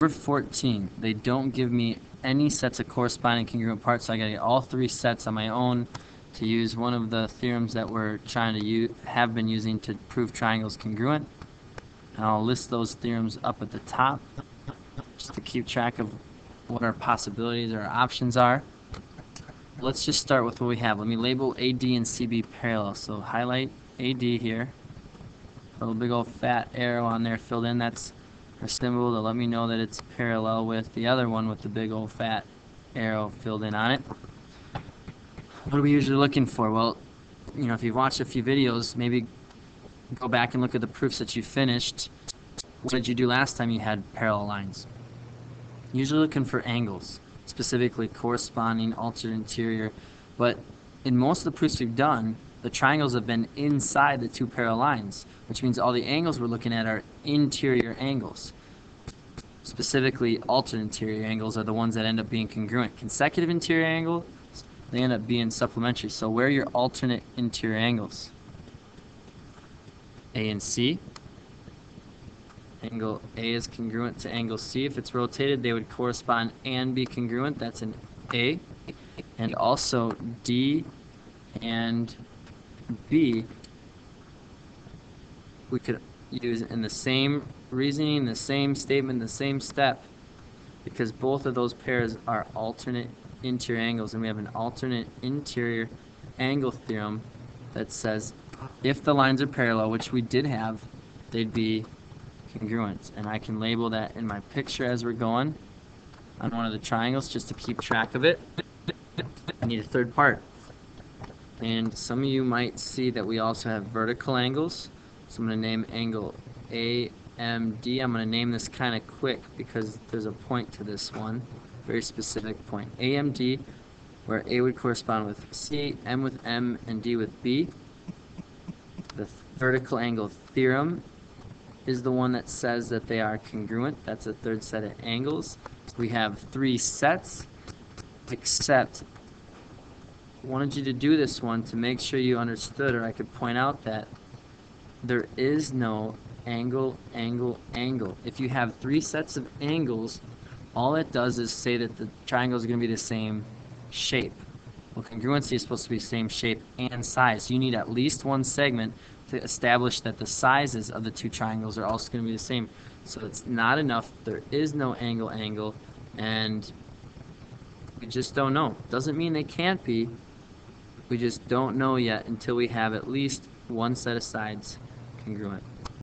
Number 14, they don't give me any sets of corresponding congruent parts, so I gotta get all 3 sets on my own to use one of the theorems that we're trying to have been using to prove triangles congruent. And I'll list those theorems up at the top just to keep track of what our possibilities or our options are. Let's just start with what we have. Let me label AD and CB parallel. So highlight AD here. A little big old fat arrow on there filled in. That's our symbol to let me know that it's parallel with the other one with the big old fat arrow filled in on it. What are we usually looking for? Well, if you've watched a few videos, maybe go back and look at the proofs that you finished. What did you do last time you had parallel lines? Usually looking for angles, specifically corresponding alternate interior. But in most of the proofs we've done, the triangles have been inside the 2 parallel lines, which means all the angles we're looking at are interior angles. Specifically, alternate interior angles are the ones that end up being congruent. Consecutive interior angles, they end up being supplementary. So where are your alternate interior angles? A and C. Angle A is congruent to angle C. If it's rotated, they would correspond and be congruent. That's an A. And also D and B, we could use in the same reasoning, the same statement, the same step, because both of those pairs are alternate interior angles, and we have an alternate interior angle theorem that says if the lines are parallel, which we did have, they'd be congruent. And I can label that in my picture as we're going on one of the triangles just to keep track of it. I need a third part. And some of you might see that we also have vertical angles. So I'm going to name angle AMD. I'm going to name this kind of quick because there's a point to this one, very specific point. AMD, where A would correspond with C, M with M, and D with B. The vertical angle theorem is the one that says that they are congruent. That's a third set of angles. We have 3 sets, except I wanted you to do this one to make sure you understood, or I could point out that there is no angle, angle, angle. If you have 3 sets of angles, all it does is say that the triangles are going to be the same shape. Well, congruency is supposed to be the same shape and size. So you need at least one segment to establish that the sizes of the 2 triangles are also going to be the same. So it's not enough. There is no angle, angle, and we just don't know. Doesn't mean they can't be. We just don't know yet until we have at least one set of sides congruent.